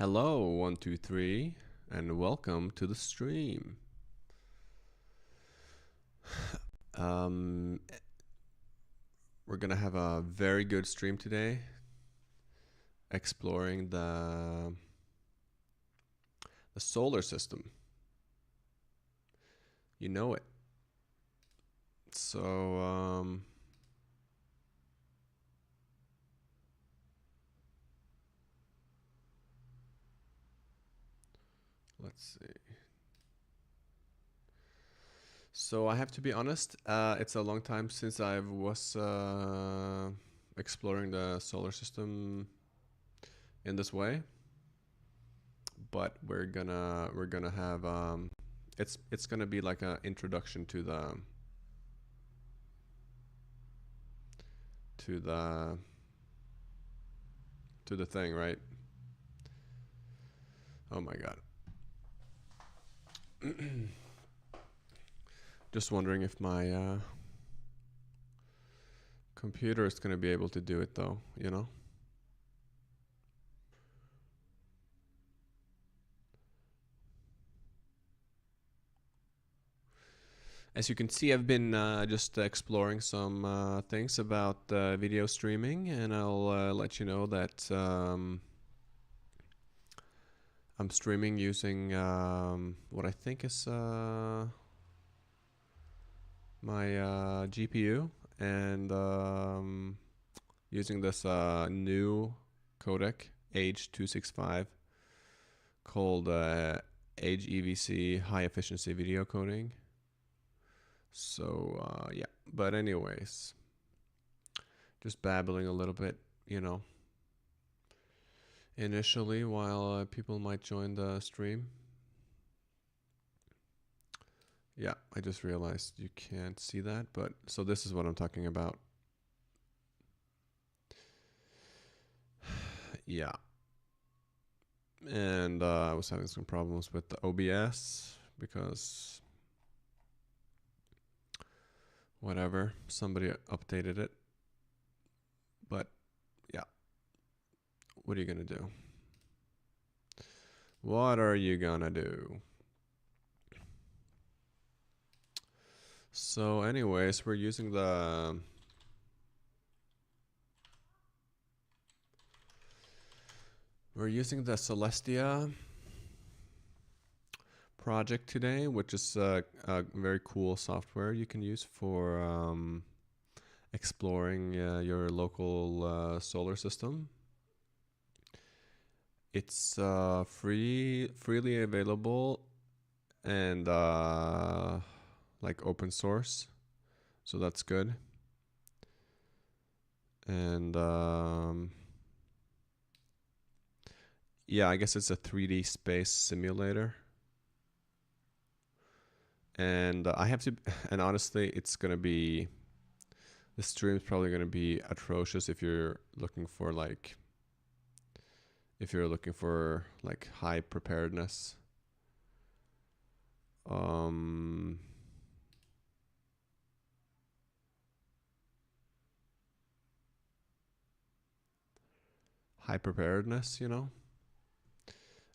Hello, 123, and welcome to the stream. Um, we're gonna have a very good stream today, exploring the solar system. You know it. So, let's see. So I have to be honest, it's a long time since I was exploring the solar system in this way. But we're gonna have it's gonna be like an introduction to the to the to the thing, right? Oh my god. Just wondering if my computer is gonna be able to do it though, you know? As you can see, I've been just exploring some things about video streaming, and I'll let you know that I'm streaming using what I think is my GPU, and using this new codec, H.265, called Age EVC High Efficiency Video Coding. So yeah, but anyways, just babbling a little bit, you know, initially while people might join the stream. Yeah, I just realized you can't see that, but so this is what I'm talking about. Yeah. And I was having some problems with the OBS because whatever, somebody updated it. But yeah, what are you gonna do? What are you gonna do? So anyways, we're using the Celestia project today, which is a very cool software you can use for exploring your local solar system. It's freely available and like open source, so that's good. And yeah, I guess it's a 3D space simulator. And I have to, and honestly, it's gonna be, the stream is probably gonna be atrocious if you're looking for like, high preparedness. High preparedness, you know,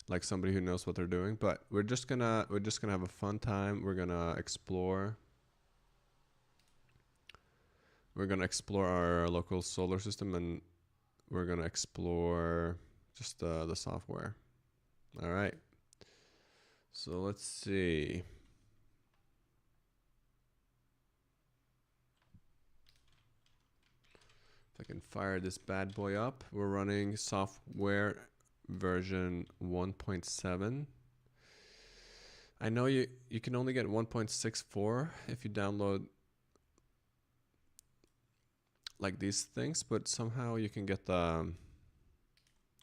like somebody who knows what they're doing. But we're just gonna have a fun time. We're gonna explore our local solar system, and we're gonna explore just the software. All right. So let's see. If I can fire this bad boy up. We're running software version 1.7. I know you can only get 1.64 if you download like these things, but somehow you can get the,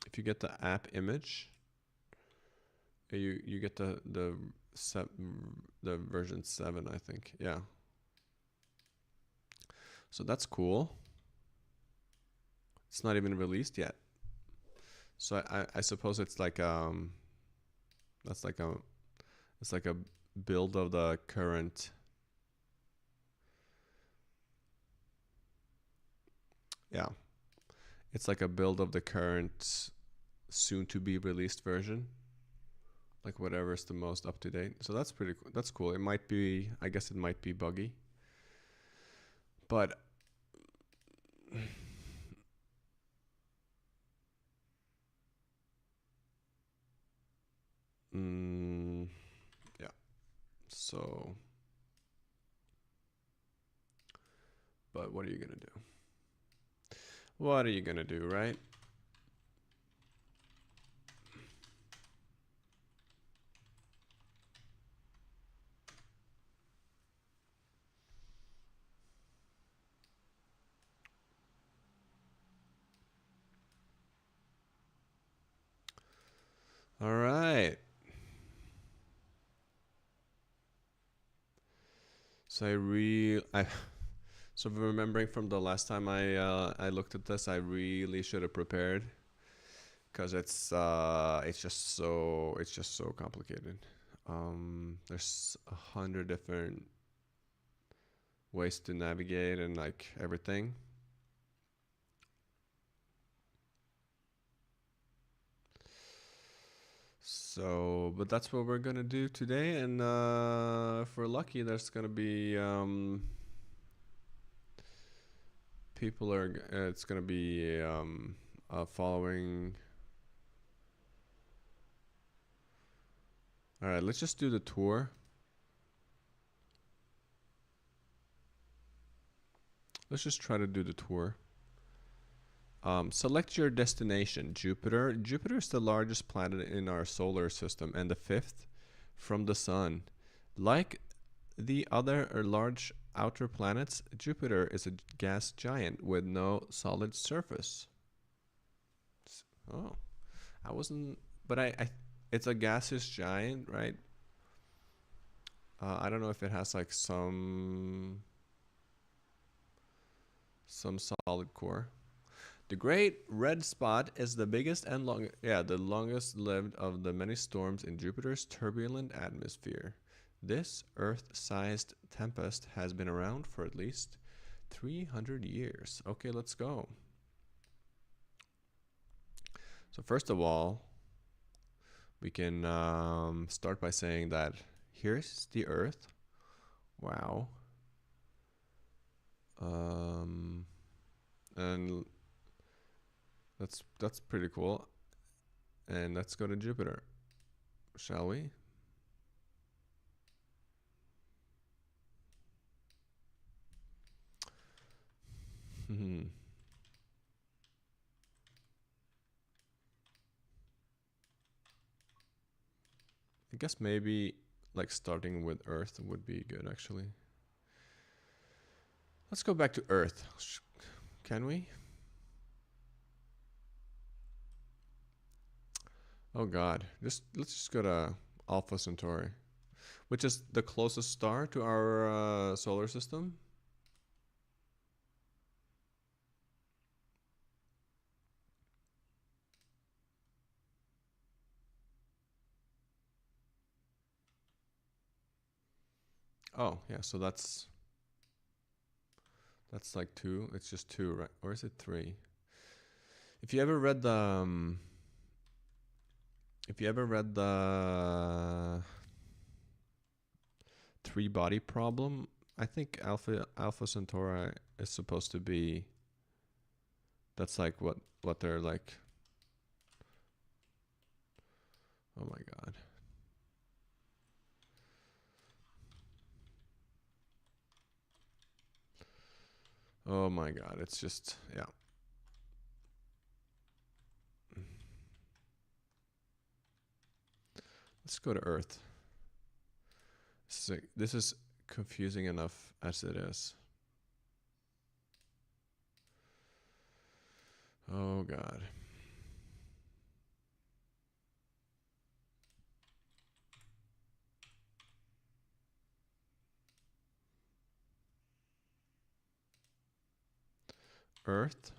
if you get the app image, you get the version 7, I think. Yeah. So that's cool. It's not even released yet. So I suppose it's like that's like a, it's like a build of the current. Yeah. It's like a build of the current soon to be released version, like whatever is the most up to date. So that's pretty cool. That's cool. It might be, I guess it might be buggy, but yeah. So, but what are you gonna do? What are you gonna do, right? All right. So so remembering from the last time I looked at this, I really should have prepared because it's just so complicated. There's 100 different ways to navigate and like everything. So, but that's what we're gonna do today, and if we're lucky, there's gonna be people are. It's gonna be following. All right, let's just do the tour. Let's just try to do the tour. Select your destination, Jupiter. Jupiter is the largest planet in our solar system and the fifth from the sun. Like the other large outer planets, Jupiter is a gas giant with no solid surface. Oh, I wasn't, but it's a gaseous giant, right? I don't know if it has like some solid core. The Great Red Spot is the biggest and the longest lived of the many storms in Jupiter's turbulent atmosphere. This Earth-sized tempest has been around for at least 300 years. Okay, let's go. So first of all, we can start by saying that here's the Earth. Wow. And that's pretty cool. And let's go to Jupiter, shall we? I guess maybe like starting with Earth would be good actually. Let's go back to Earth. Can we? Oh god. Let's just go to Alpha Centauri, which is the closest star to our solar system. Oh, yeah, so that's like 2. It's just 2, right? Or is it 3? If you ever read the three body problem, I think Alpha Centauri is supposed to be, that's like what they're like. Oh my god. Oh my god, it's just, yeah. Let's go to Earth. This is confusing enough as it is. Oh god. Earth.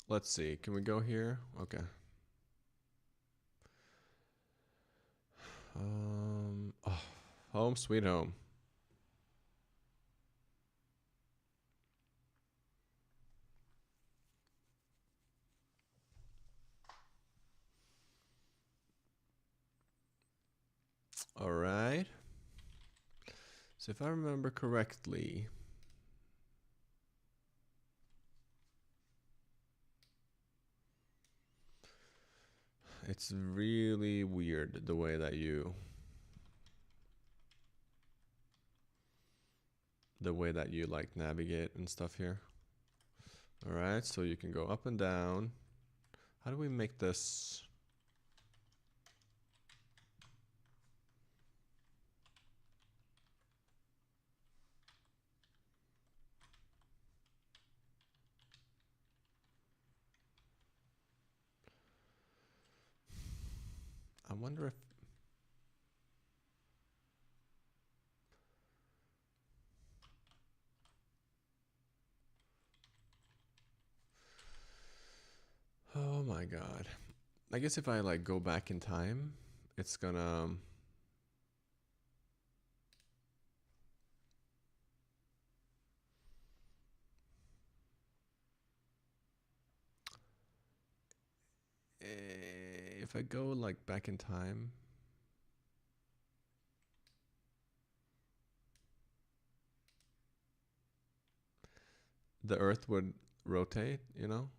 Let's see. Can we go here? Okay. Oh, home sweet home. All right. So if I remember correctly, it's really weird the way that you like navigate and stuff here. All right, so you can go up and down. How do we make this? I wonder if oh my god. I guess if I like go back in time, it's gonna if I go like back in time, the earth would rotate, you know?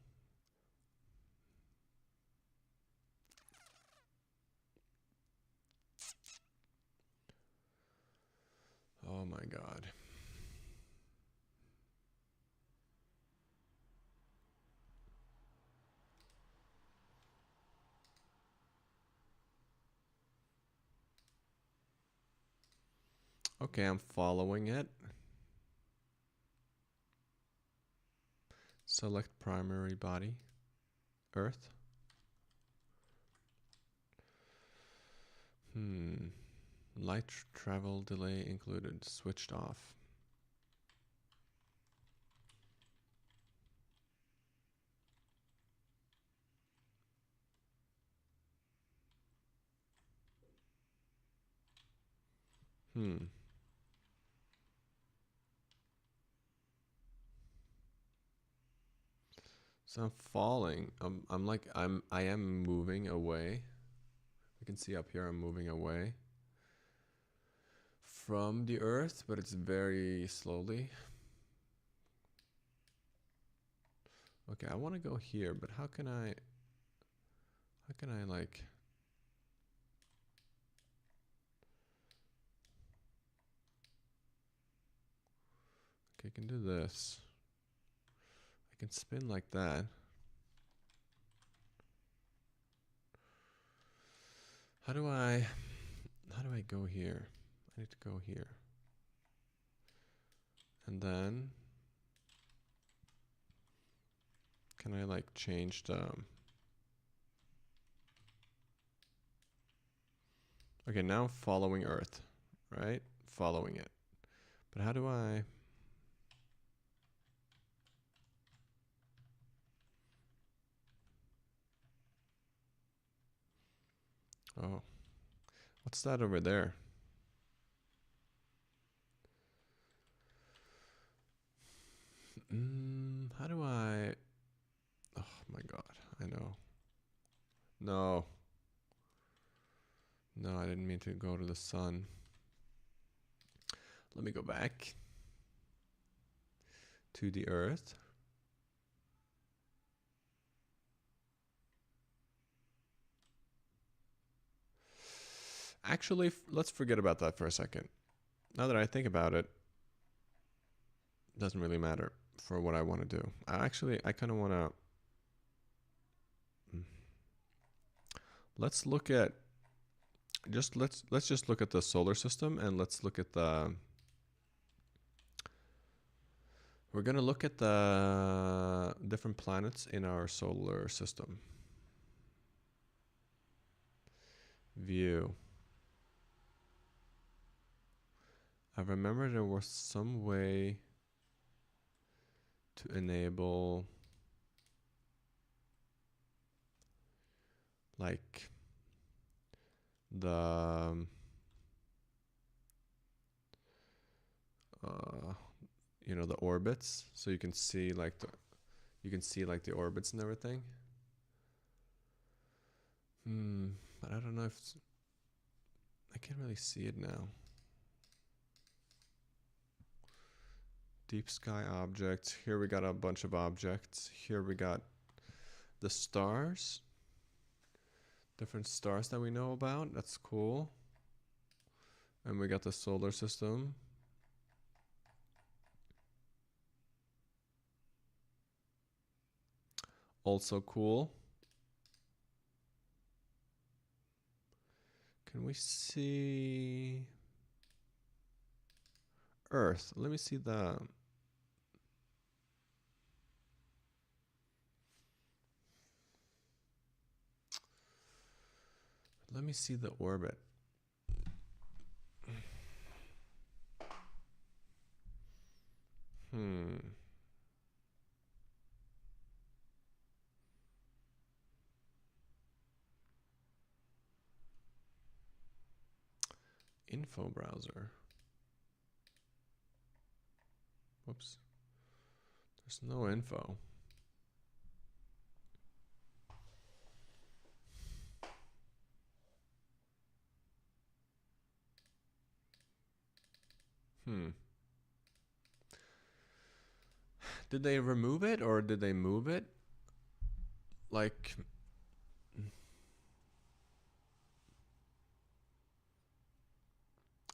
Oh my god. Okay, I'm following it. Select primary body, Earth. Light travel delay included, switched off. So I'm falling. I am moving away. You can see up here I'm moving away from the earth, but it's very slowly. Okay, I want to go here, but how can I like okay, I can do this. I can spin like that. How do I go here? I need to go here. And then can I like change the okay, now I'm following Earth, right? Following it. But how do I oh, what's that over there? How do I oh my god, I know. No. No, I didn't mean to go to the sun. Let me go back to the earth. Actually, let's forget about that for a second. Now that I think about it, doesn't really matter for what I want to do. I kind of want to let's look at let's just look at the solar system, and let's look at the we're going to look at the different planets in our solar system. View. I remember there was some way to enable like the you know, the orbits, so you can see like the orbits and everything. But I don't know if I can't really see it now. Deep sky objects. Here we got a bunch of objects. Here we got the stars. Different stars that we know about. That's cool. And we got the solar system. Also cool. Can we see Earth? Let me see the... Let me see the orbit. Info browser. Whoops. There's no info. Did they remove it or did they move it? Like,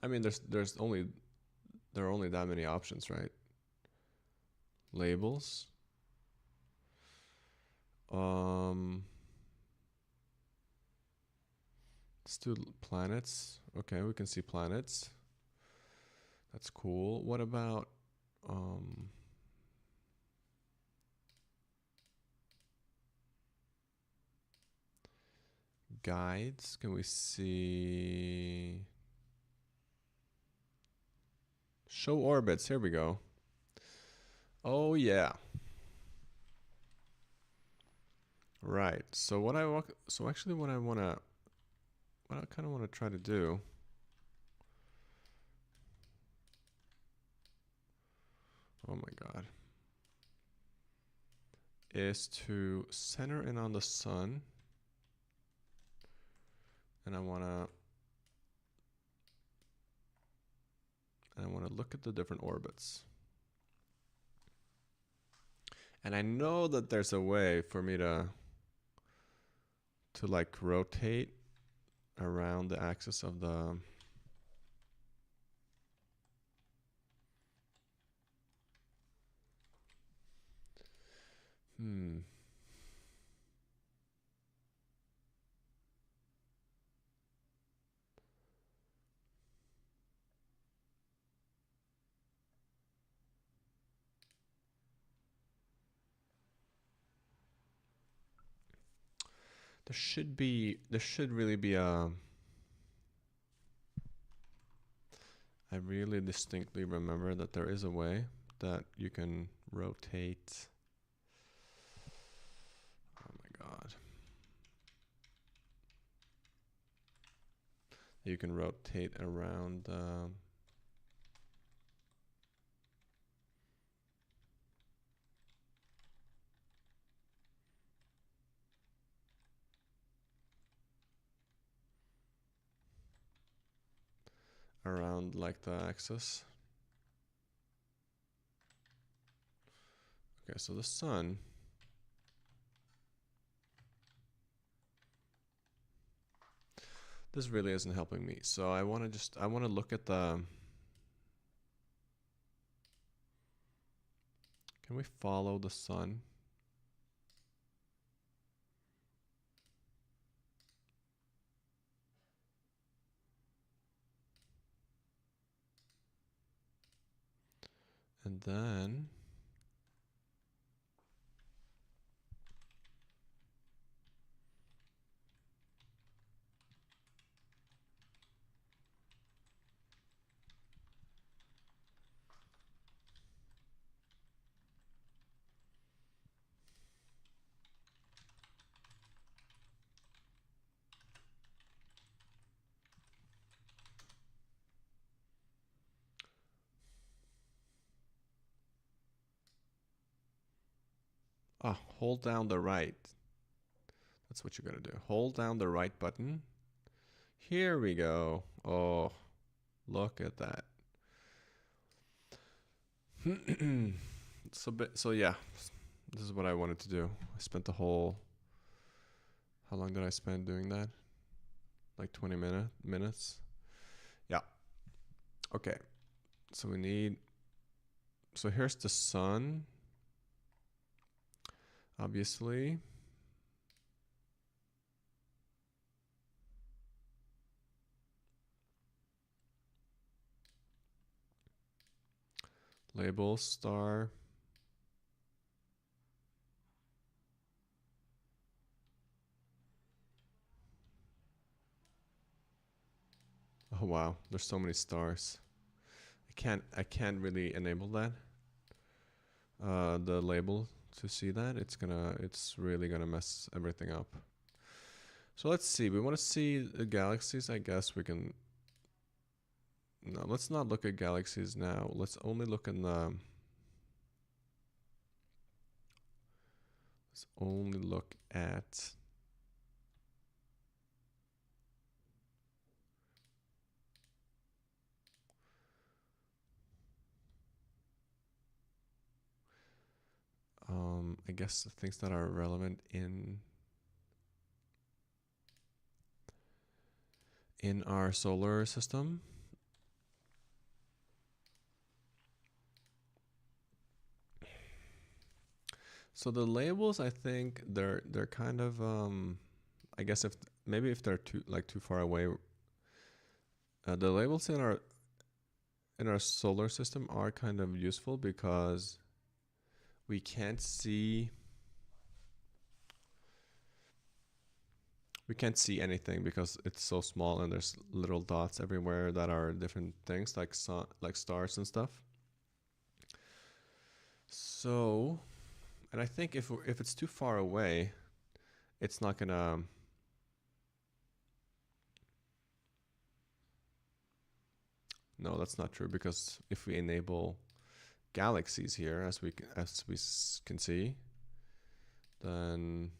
I mean, there are only that many options, right? Labels. Let's do planets. Okay, we can see planets. That's cool. What about guides? Can we see show orbits? Here we go. Oh yeah. Right. So what I kind of want to try to do oh my god, is to center in on the sun, and I want to look at the different orbits. And I know that there's a way for me to like rotate around the axis of the there should really be a I really distinctly remember that there is a way that you can rotate. Oh my god. You can rotate around around like the axis. Okay, so the sun this really isn't helping me. So I want to look at the can we follow the sun? And then hold down the right. That's what you're gonna do. Hold down the right button. Here we go. Oh, look at that. So yeah, this is what I wanted to do. I spent the whole. How long did I spend doing that? Like 20 minutes. Yeah. Okay. So we need. So here's the sun. Obviously. Label star. Oh wow, there's so many stars. I can't really enable that. The label to see that. It's really gonna mess everything up. So let's see. We want to see the galaxies. I guess we can. No, let's not look at galaxies now. Let's only look in the. Let's only look at. I guess the things that are relevant in our solar system. So the labels, I think they're kind of I guess if maybe if they're too far away, the labels in our solar system are kind of useful because we can't see anything because it's so small and there's little dots everywhere that are different things like stars and stuff. So, and I think if it's too far away, it's not gonna. No, that's not true because if we enable galaxies here, as we can see, then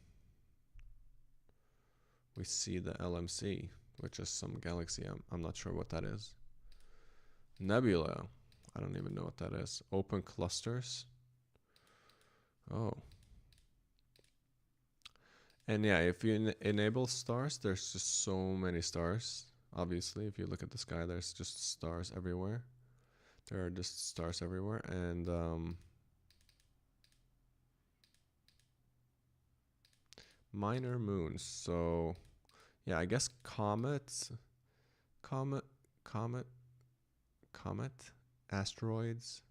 we see the LMC, which is some galaxy. I'm not sure what that is. Nebula. I don't even know what that is. Open clusters. Oh. And yeah, if you enable stars, there's just so many stars. Obviously, if you look at the sky, there's just stars everywhere. There are just stars everywhere. And minor moons. So yeah, I guess comet, asteroids.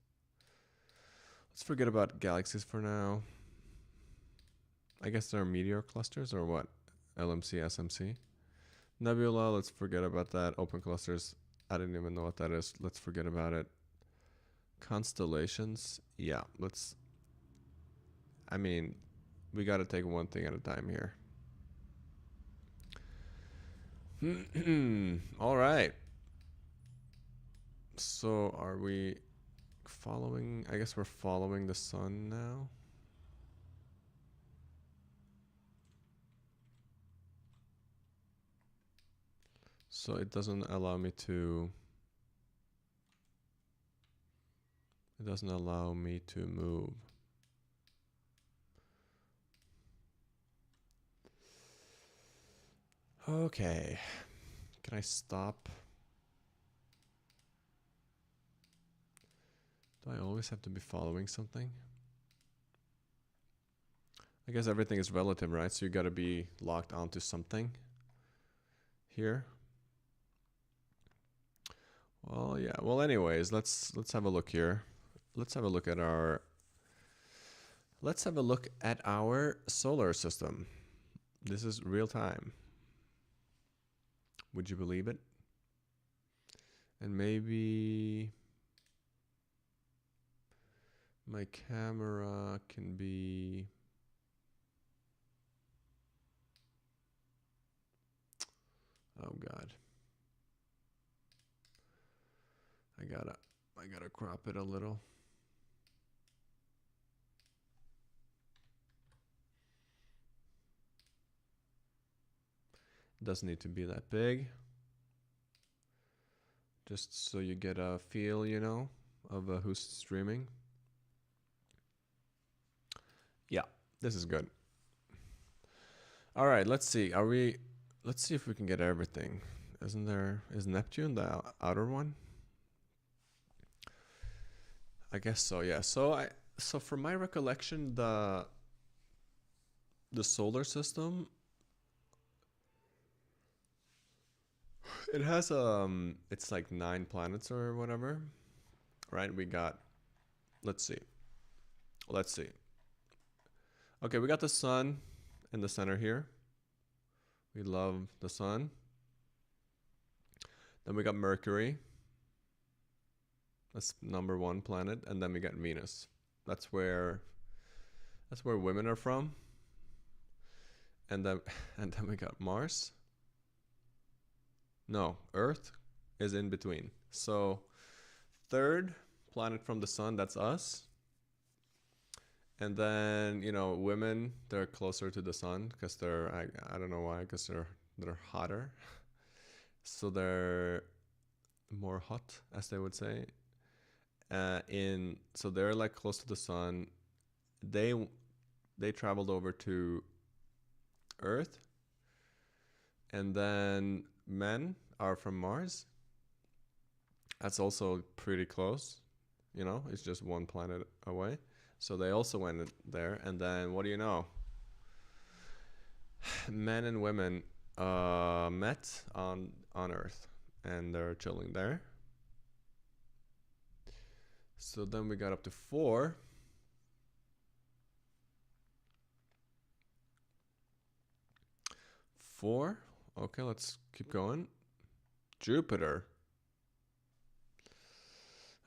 Let's forget about galaxies for now. I guess there are meteor clusters or what? LMC, SMC. Nebula, let's forget about that. Open clusters, I didn't even know what that is. Let's forget about it. Constellations, yeah, I mean, we got to take one thing at a time here. All right. So are we following? I guess we're following the sun now. So it doesn't allow me to. It doesn't allow me to move. Okay. Can I stop? Do I always have to be following something? I guess everything is relative, right? So you got to be locked onto something here. Well, yeah. Well, anyways, let's have a look here. Let's have a look at our solar system. This is real time. Would you believe it? And maybe my camera can be. Oh God. I gotta crop it a little. Doesn't need to be that big. Just so you get a feel, you know, of who's streaming. Yeah, this is good. All right, let's see. Let's see if we can get everything. Is Neptune the outer one? I guess so, yeah. So from my recollection, the solar system, it has it's like 9 planets or whatever, right? We got, let's see. Let's see. Okay, we got the sun in the center here. We love the sun. Then we got Mercury. That's #1 planet, and then we got Venus. That's where women are from. And then we got Mars. No, Earth is in between. So third planet from the sun, that's us. And then, you know, women, they're closer to the sun because they're, I don't know why, because they're hotter. So they're more hot, as they would say. So they're like close to the sun. They traveled over to Earth. And then men are from Mars. That's also pretty close. You know, it's just 1 planet away. So they also went there. And then what do you know? Men and women met on Earth, and they're chilling there. So then we got up to 4. Okay, let's keep going. Jupiter.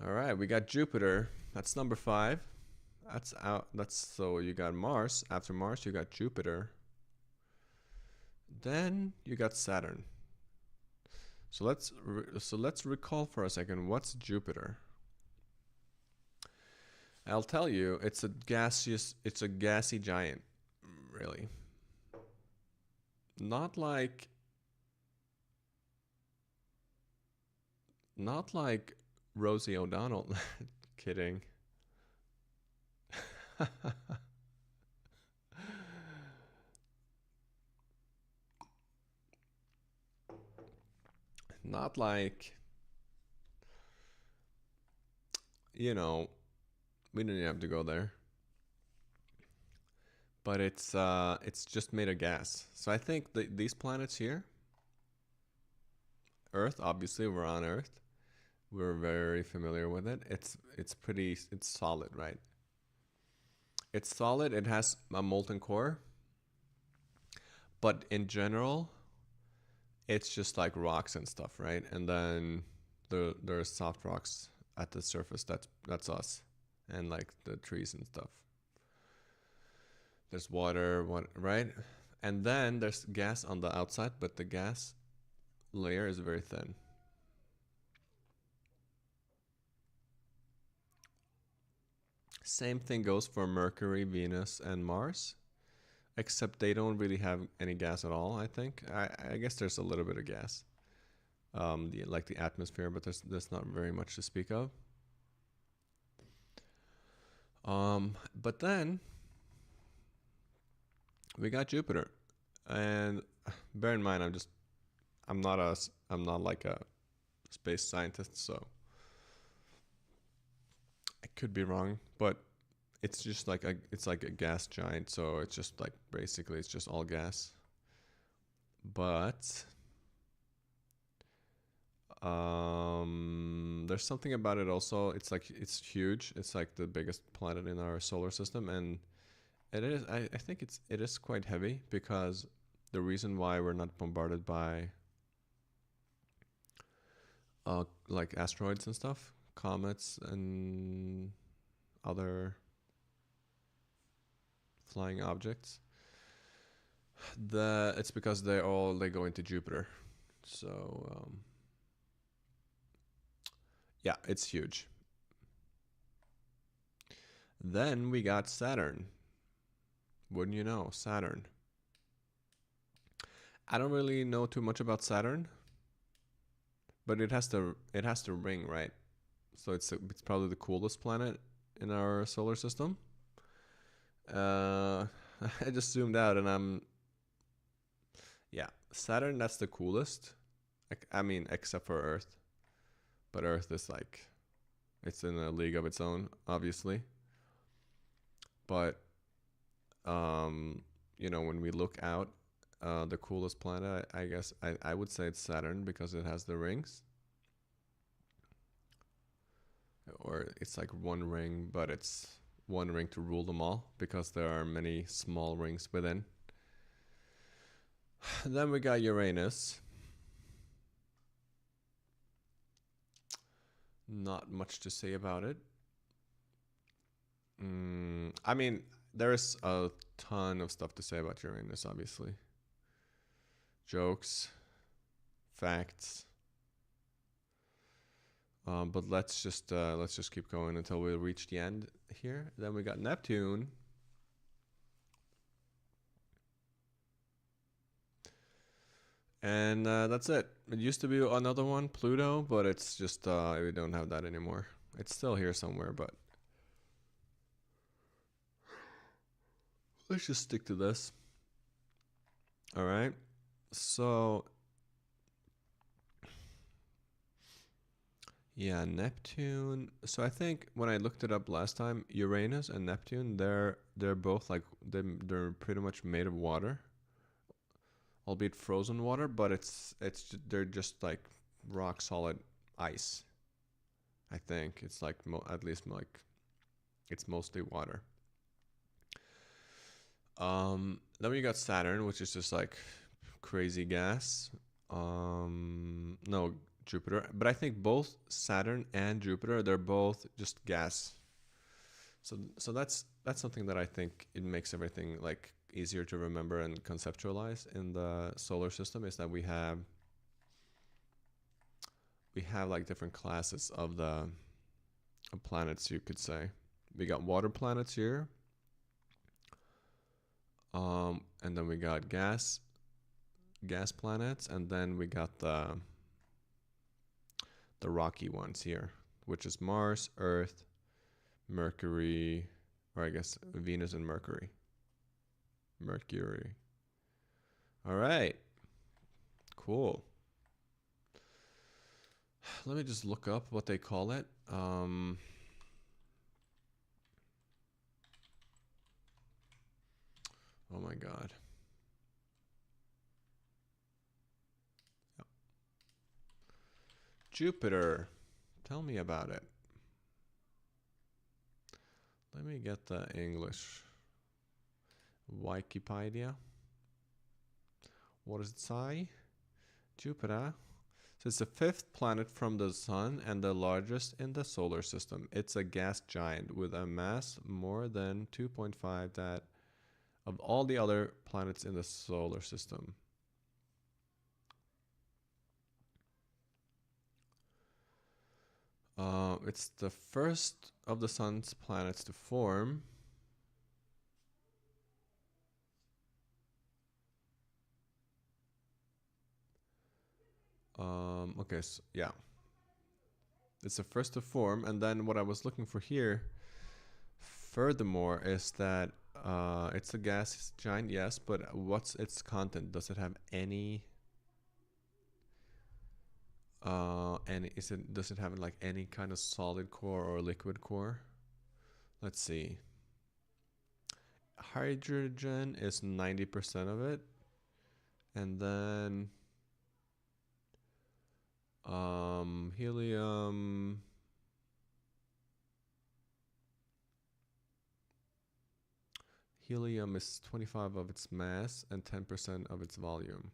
All right, we got Jupiter. That's #5. That's out. So you got Mars. After Mars, you got Jupiter. Then you got Saturn. So let's recall for a second. What's Jupiter? I'll tell you. It's a gassy giant, really. Not like Rosie O'Donnell. Kidding. Not like, you know, we didn't have to go there. But it's just made of gas. So I think these planets here, Earth, obviously we're on Earth. We're very familiar with it. It's solid, right? It's solid. It has a molten core. But in general, it's just like rocks and stuff, right? And then there's soft rocks at the surface. That's us, and like the trees and stuff. There's water, right? And then there's gas on the outside, but the gas layer is very thin. Same thing goes for Mercury, Venus, and Mars, except they don't really have any gas at all, I think. I guess there's a little bit of gas, like the atmosphere, but there's not very much to speak of. But then we got Jupiter, and bear in mind, I'm not like a space scientist, so I could be wrong, but it's just like it's like a gas giant, so it's just like basically it's just all gas. But there's something about it also. It's huge. It's like the biggest planet in our solar system, and it is. I think it is quite heavy because the reason why we're not bombarded by like asteroids and stuff, comets and other flying objects, it's because they go into Jupiter. So yeah, it's huge. Then we got Saturn. Wouldn't you know, Saturn. I don't really know too much about Saturn, but it has the ring, right? So it's probably the coolest planet in our solar system. Uh, I just zoomed out and yeah, Saturn, that's the coolest. I mean, except for Earth, but Earth is like it's in a league of its own, obviously. But when we look out, the coolest planet, I guess I would say it's Saturn because it has the rings. Or it's like one ring, but it's one ring to rule them all because there are many small rings within. Then we got Uranus. Not much to say about it. I mean, there's a ton of stuff to say about Uranus, obviously. Jokes, facts. But let's just keep going until we reach the end here. Then we got Neptune. And that's it. It used to be another one, Pluto, but it's just we don't have that anymore. It's still here somewhere, but let's just stick to this. All right. So yeah, Neptune. So I think when I looked it up last time, Uranus and Neptune, they're both like they're pretty much made of water, albeit frozen water, but they're just like rock solid ice. I think it's like at least like it's mostly water. Then we got Saturn, which is just like crazy gas. No, Jupiter, but I think both Saturn and Jupiter, they're both just gas. So that's something that I think it makes everything like easier to remember and conceptualize in the solar system is that we have like different classes of planets, you could say. We got water planets here. And then we got gas planets, and then we got the rocky ones here, which is Mars, Earth, Mercury, or I guess Venus and Mercury. All right. Cool. Let me just look up what they call it. Oh my God. Yep. Jupiter. Tell me about it. Let me get the English. Wikipedia. What does it say? Jupiter. So it's the fifth planet from the sun and the largest in the solar system. It's a gas giant with a mass more than 2.5 that of all the other planets in the solar system. It's the first of the sun's planets to form. Okay, so yeah. It's the first to form, and then what I was looking for here, furthermore, is that it's a gas giant, yes, but what's its content? Does it have any does it have like any kind of solid core or liquid core? Let's see. Hydrogen is 90% of it, and then helium. Helium is 25 of its mass and 10% of its volume.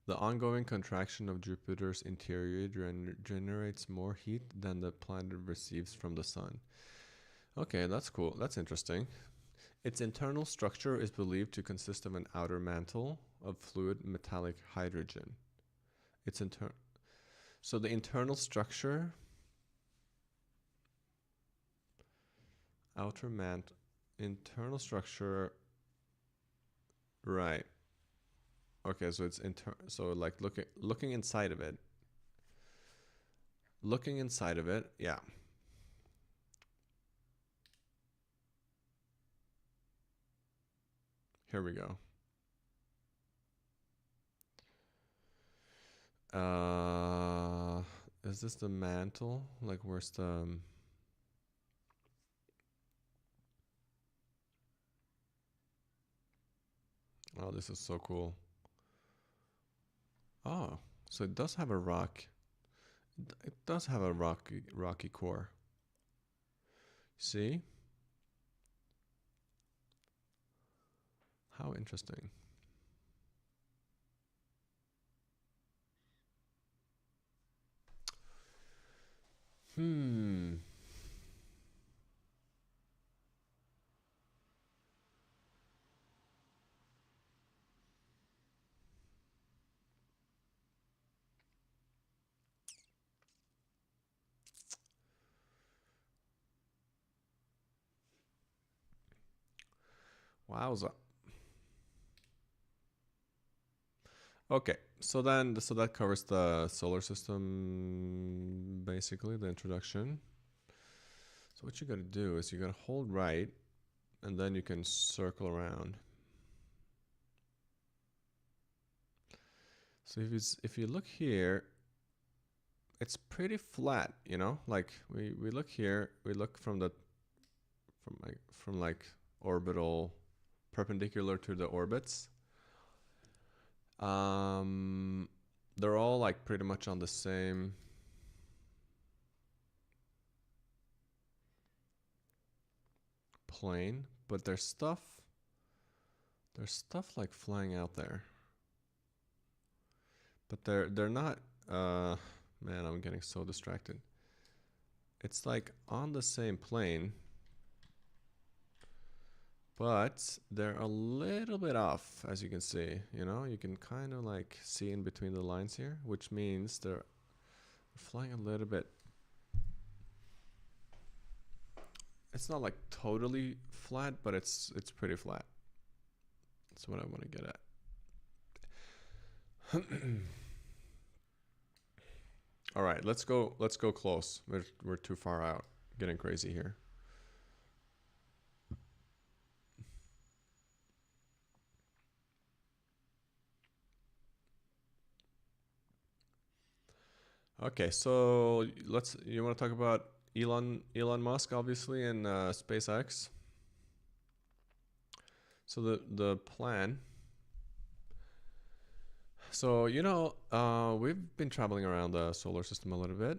The ongoing contraction of Jupiter's interior generates more heat than the planet receives from the sun. Okay, that's cool. That's interesting. Its internal structure is believed to consist of an outer mantle of fluid metallic hydrogen. So the internal structure, internal structure Right. Okay, so it's so like looking inside of it. Looking inside of it, yeah. Here we go. Is this the mantle? Like, where's the... Oh, this is so cool. Oh, so it does have a rock. It does have a rocky core. See? How interesting. Hmm. Wowza. Okay, so that covers the solar system, basically, the introduction. So what you gotta do is you gotta hold right, and then you can circle around. So if you look here, it's pretty flat, you know? Like we look here, we look from like orbital perpendicular to the orbits. They're all like pretty much on the same plane, but there's stuff like flying out there. But they're not man, I'm getting so distracted. It's like on the same plane, but they're a little bit off, as you can see. You know, you can kind of like see in between the lines here, which means they're flying a little bit. It's not like totally flat, but it's pretty flat. That's what I want to get at. All right, let's go close. We're too far out. Getting crazy here. Okay, so you want to talk about Elon Musk, obviously, and SpaceX. So the plan. So we've been traveling around the solar system a little bit.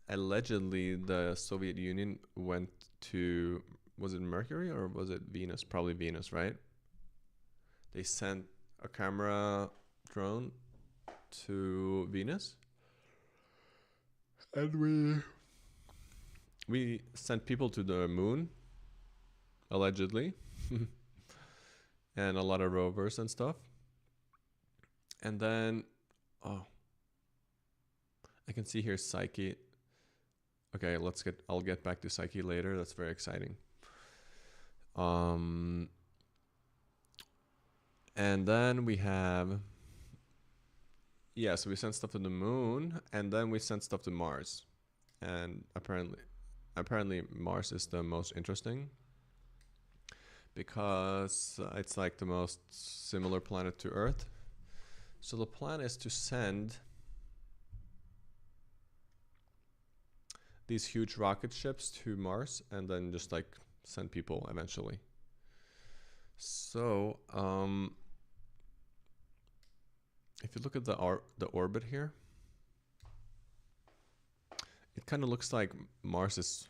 Allegedly, the Soviet Union went to, was it Mercury or was it Venus? Probably Venus, right? They sent a camera drone to Venus, and we sent people to the moon, allegedly, and a lot of rovers and stuff. And then, oh, I can see here Psyche. Okay, I'll get back to Psyche later. That's very exciting. And then we have, yeah, so we sent stuff to the moon, and then we sent stuff to Mars. And apparently Mars is the most interesting because it's like the most similar planet to Earth. So the plan is to send these huge rocket ships to Mars and then just like send people eventually. So if you look at the orbit here, it kind of looks like Mars is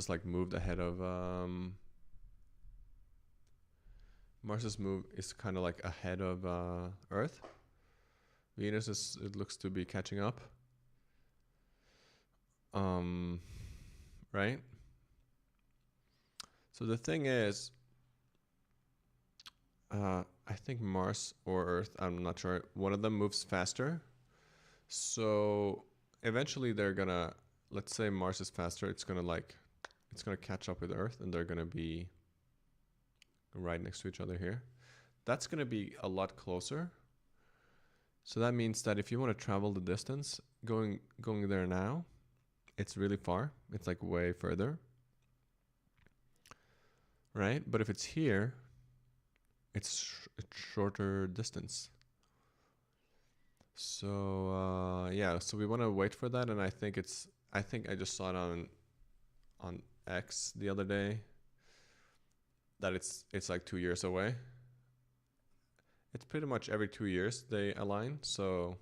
like moved ahead of Mars's move is kind of like ahead of Earth. Venus it looks to be catching up. Right? So the thing is, I think Mars or Earth, I'm not sure, one of them moves faster. So eventually they're gonna, let's say Mars is faster, it's gonna like it's gonna catch up with Earth, and they're gonna be right next to each other here. That's gonna be a lot closer. So that means that if you want to travel the distance, going there now, it's really far. It's like way further, right? But if it's here, it's a shorter distance. So yeah, so we want to wait for that, and I think I just saw it on X the other day that it's like 2 years away. It's pretty much every 2 years they align, so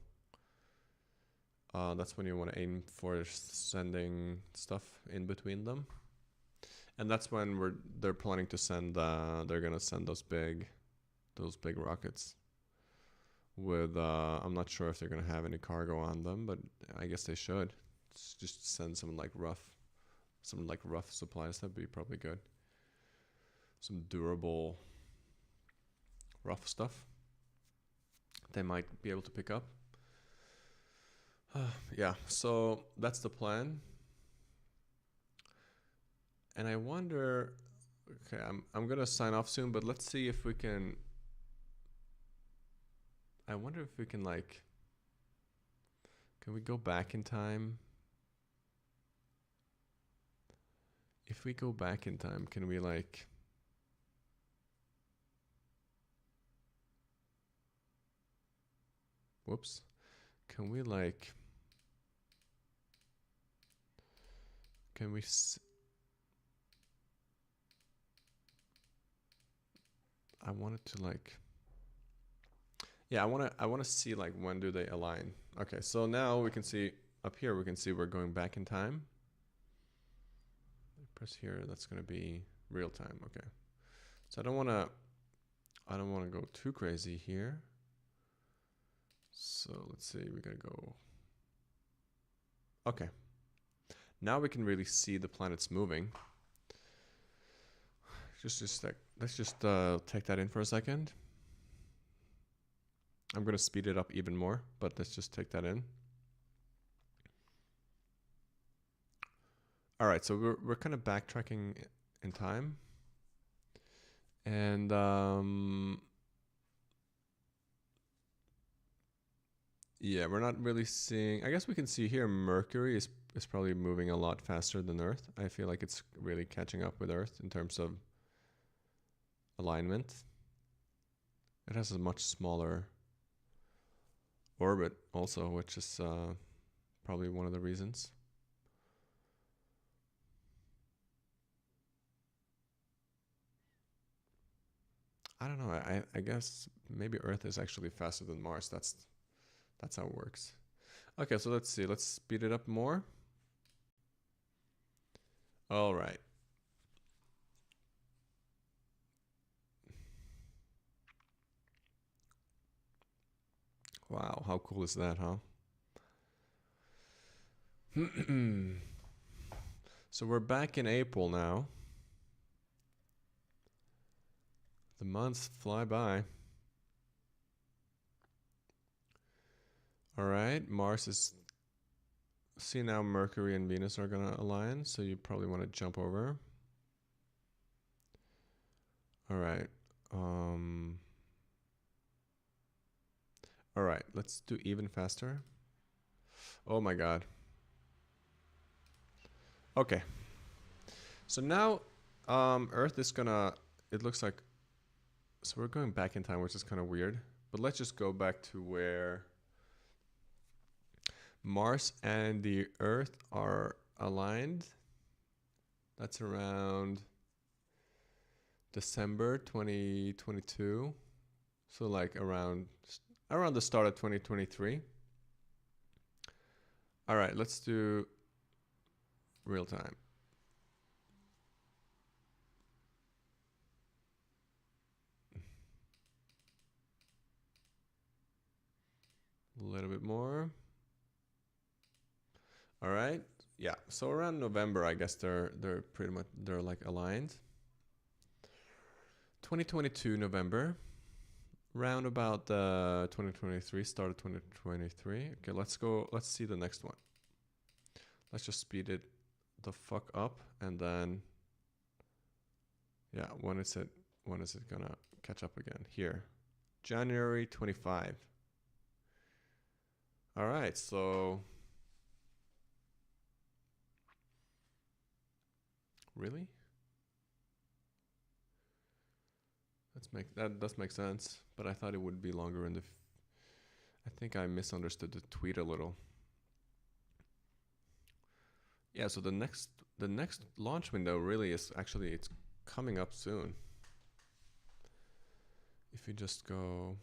that's when you want to aim for sending stuff in between them. And that's when they're planning to send they're gonna send those big rockets with I'm not sure if they're gonna have any cargo on them, but I guess they should. Just send some rough supplies. That'd be probably good. Some durable rough stuff they might be able to pick up. Yeah, so that's the plan. And I wonder, okay, I'm gonna sign off soon, but let's see if we can. I wonder if we can can we go back in time? If we go back in time, can we whoops, can we can we I wanted to yeah, I want to see when do they align. Okay, so now we can see up here, we can see we're going back in time. Press here, that's going to be real time. Okay, so I don't want to go too crazy here. So let's see, we're going to go. Okay, now we can really see the planets moving. Let's just take that in for a second. I'm going to speed it up even more, but let's just take that in. All right, so we're kind of backtracking in time. And yeah, we're not really seeing, I guess we can see here Mercury is probably moving a lot faster than Earth. I feel like it's really catching up with Earth in terms of alignment. It has a much smaller orbit also, which is probably one of the reasons. I don't know. I guess maybe Earth is actually faster than Mars. That's how it works. Okay, so let's see. Let's speed it up more. All right. Wow, how cool is that, huh? So we're back in April now. The months fly by. All right, Mars is... See, now Mercury and Venus are going to align, so you probably want to jump over. All right. All right, let's do even faster. Oh my God. Okay. So now Earth is gonna, it looks like, so we're going back in time, which is kind of weird. But let's just go back to where Mars and the Earth are aligned. That's around December 2022. So around the start of 2023. All right, let's do real time. A little bit more. All right. Yeah. So around November, I guess they're pretty much aligned. 2022 November. Round about 2023, start of 2023. Okay, let's go. Let's see the next one. Let's just speed it the fuck up, and then yeah, when is it gonna catch up again? Here, January 25. All right, so really, that does make sense, but I thought it would be longer in the. I think I misunderstood the tweet a little. Yeah, so the next launch window really is actually, it's coming up soon. If you just go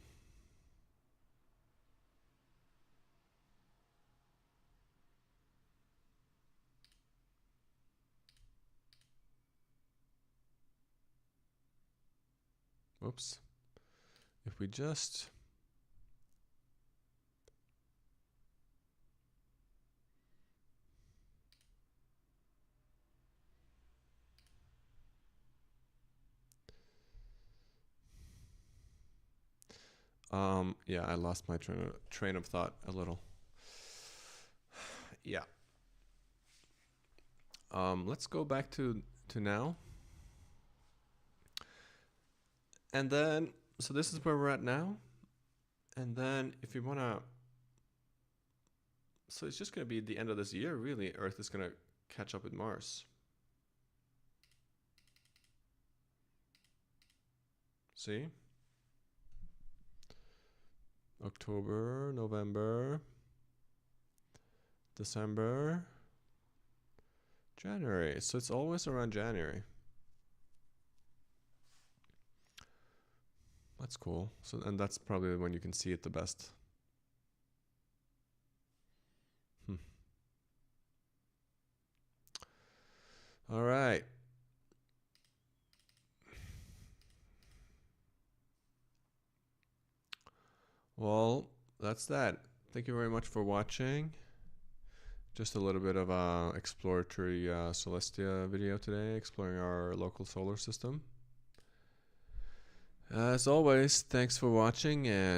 whoops. If we just yeah, I lost my train of thought a little. Yeah. Let's go back to now. And then, so this is where we're at now. And then if you want to, so it's just going to be the end of this year, really. Earth is going to catch up with Mars. See? October, November, December, January. So it's always around January. That's cool. So, and that's probably when you can see it the best. All right. Well, that's that. Thank you very much for watching. Just a little bit of a exploratory Celestia video today, exploring our local solar system. As always, thanks for watching, and